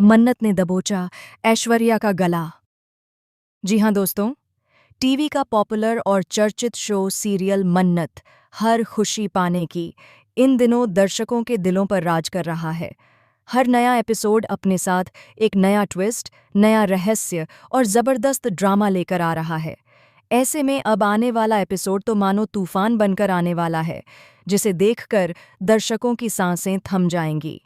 मन्नत ने दबोचा ऐश्वर्या का गला। जी हाँ दोस्तों, टीवी का पॉपुलर और चर्चित शो सीरियल मन्नत हर खुशी पाने की इन दिनों दर्शकों के दिलों पर राज कर रहा है। हर नया एपिसोड अपने साथ एक नया ट्विस्ट, नया रहस्य और जबरदस्त ड्रामा लेकर आ रहा है। ऐसे में अब आने वाला एपिसोड तो मानो तूफान बनकर आने वाला है, जिसे देखकर दर्शकों की सांसें थम जाएंगी।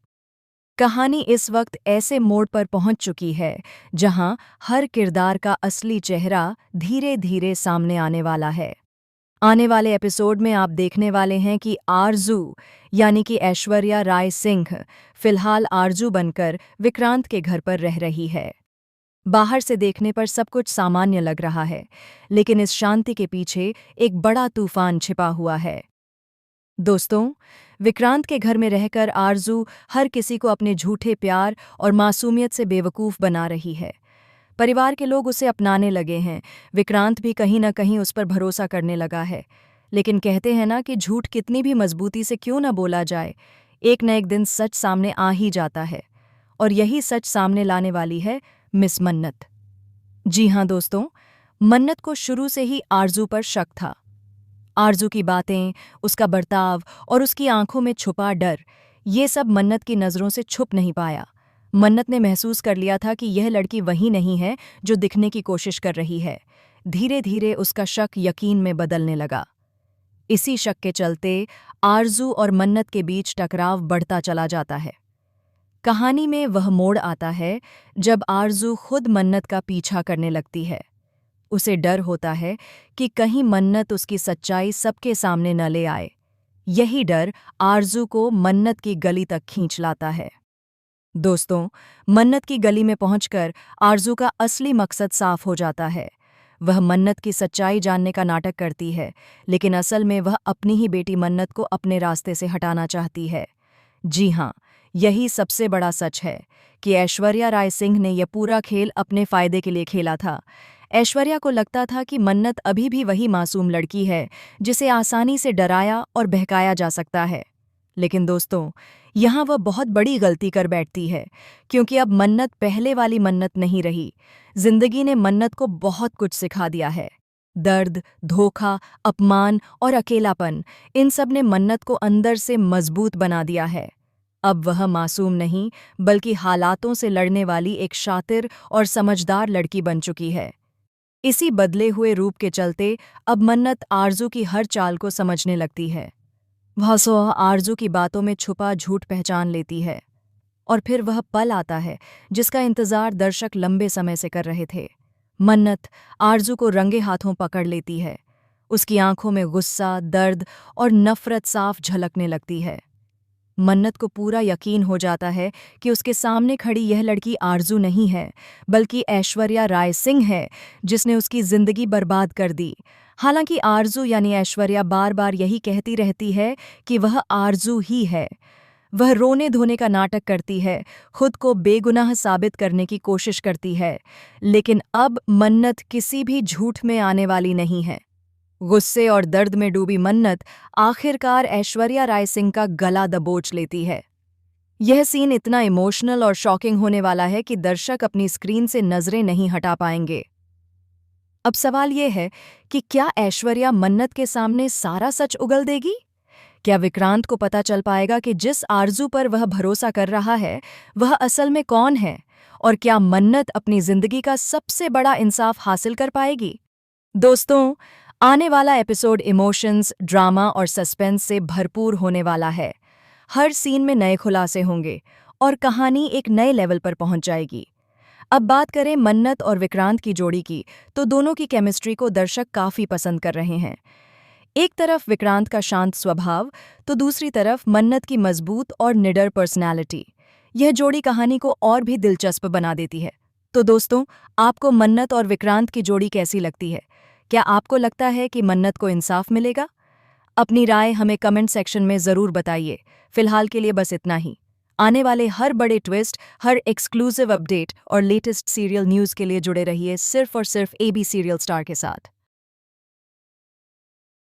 कहानी इस वक्त ऐसे मोड़ पर पहुंच चुकी है जहां हर किरदार का असली चेहरा धीरे धीरे सामने आने वाला है। आने वाले एपिसोड में आप देखने वाले हैं कि आरजू यानी कि ऐश्वर्या राय सिंह फिलहाल आरजू बनकर विक्रांत के घर पर रह रही है। बाहर से देखने पर सब कुछ सामान्य लग रहा है, लेकिन इस शांति के पीछे एक बड़ा तूफान छिपा हुआ है। दोस्तों, विक्रांत के घर में रहकर आरजू हर किसी को अपने झूठे प्यार और मासूमियत से बेवकूफ़ बना रही है। परिवार के लोग उसे अपनाने लगे हैं, विक्रांत भी कहीं न कहीं उस पर भरोसा करने लगा है। लेकिन कहते हैं ना कि झूठ कितनी भी मजबूती से क्यों न बोला जाए, एक न एक दिन सच सामने आ ही जाता है। और यही सच सामने लाने वाली है मिस मन्नत। जी हाँ दोस्तों, मन्नत को शुरू से ही आरजू पर शक था। आरजू की बातें, उसका बर्ताव और उसकी आंखों में छुपा डर, ये सब मन्नत की नज़रों से छुप नहीं पाया। मन्नत ने महसूस कर लिया था कि यह लड़की वही नहीं है जो दिखने की कोशिश कर रही है। धीरे धीरे उसका शक यकीन में बदलने लगा। इसी शक के चलते आरजू और मन्नत के बीच टकराव बढ़ता चला जाता है। कहानी में वह मोड़ आता है जब आरजू खुद मन्नत का पीछा करने लगती है। उसे डर होता है कि कहीं मन्नत उसकी सच्चाई सबके सामने न ले आए। यही डर आरजू को मन्नत की गली तक खींच लाता है। दोस्तों, मन्नत की गली में पहुंचकर आरजू का असली मकसद साफ हो जाता है। वह मन्नत की सच्चाई जानने का नाटक करती है, लेकिन असल में वह अपनी ही बेटी मन्नत को अपने रास्ते से हटाना चाहती है। जी हाँ, यही सबसे बड़ा सच है कि ऐश्वर्या राय सिंह ने यह पूरा खेल अपने फायदे के लिए खेला था। ऐश्वर्या को लगता था कि मन्नत अभी भी वही मासूम लड़की है जिसे आसानी से डराया और बहकाया जा सकता है। लेकिन दोस्तों, यहाँ वह बहुत बड़ी गलती कर बैठती है, क्योंकि अब मन्नत पहले वाली मन्नत नहीं रही। जिंदगी ने मन्नत को बहुत कुछ सिखा दिया है। दर्द, धोखा, अपमान और अकेलापन, इन सब ने मन्नत को अंदर से मजबूत बना दिया है। अब वह मासूम नहीं, बल्कि हालातों से लड़ने वाली एक शातिर और समझदार लड़की बन चुकी है। इसी बदले हुए रूप के चलते अब मन्नत आरजू की हर चाल को समझने लगती है। वह स्वयं आरजू की बातों में छुपा झूठ पहचान लेती है। और फिर वह पल आता है जिसका इंतजार दर्शक लंबे समय से कर रहे थे। मन्नत आरजू को रंगे हाथों पकड़ लेती है। उसकी आंखों में गुस्सा, दर्द और नफरत साफ झलकने लगती है। मन्नत को पूरा यकीन हो जाता है कि उसके सामने खड़ी यह लड़की आरजू नहीं है, बल्कि ऐश्वर्या राय सिंह है, जिसने उसकी जिंदगी बर्बाद कर दी। हालांकि आरजू यानी ऐश्वर्या बार बार यही कहती रहती है कि वह आरजू ही है। वह रोने धोने का नाटक करती है, खुद को बेगुनाह साबित करने की कोशिश करती है, लेकिन अब मन्नत किसी भी झूठ में आने वाली नहीं है। गुस्से और दर्द में डूबी मन्नत आखिरकार ऐश्वर्या राय सिंह का गला दबोच लेती है। यह सीन इतना इमोशनल और शॉकिंग होने वाला है कि दर्शक अपनी स्क्रीन से नजरें नहीं हटा पाएंगे। अब सवाल यह है कि क्या ऐश्वर्या मन्नत के सामने सारा सच उगल देगी? क्या विक्रांत को पता चल पाएगा कि जिस आरजू पर वह भरोसा कर रहा है, वह असल में कौन है? और क्या मन्नत अपनी जिंदगी का सबसे बड़ा इंसाफ हासिल कर पाएगी? दोस्तों, आने वाला एपिसोड इमोशंस, ड्रामा और सस्पेंस से भरपूर होने वाला है। हर सीन में नए खुलासे होंगे और कहानी एक नए लेवल पर पहुंच जाएगी। अब बात करें मन्नत और विक्रांत की जोड़ी की, तो दोनों की केमिस्ट्री को दर्शक काफी पसंद कर रहे हैं। एक तरफ विक्रांत का शांत स्वभाव, तो दूसरी तरफ मन्नत की मजबूत और निडर पर्सनैलिटी। यह जोड़ी कहानी को और भी दिलचस्प बना देती है। तो दोस्तों, आपको मन्नत और विक्रांत की जोड़ी कैसी लगती है? क्या आपको लगता है कि मन्नत को इंसाफ मिलेगा? अपनी राय हमें कमेंट सेक्शन में ज़रूर बताइए। फिलहाल के लिए बस इतना ही। आने वाले हर बड़े ट्विस्ट, हर एक्सक्लूसिव अपडेट और लेटेस्ट सीरियल न्यूज़ के लिए जुड़े रहिए सिर्फ और सिर्फ AB सीरियल स्टार के साथ।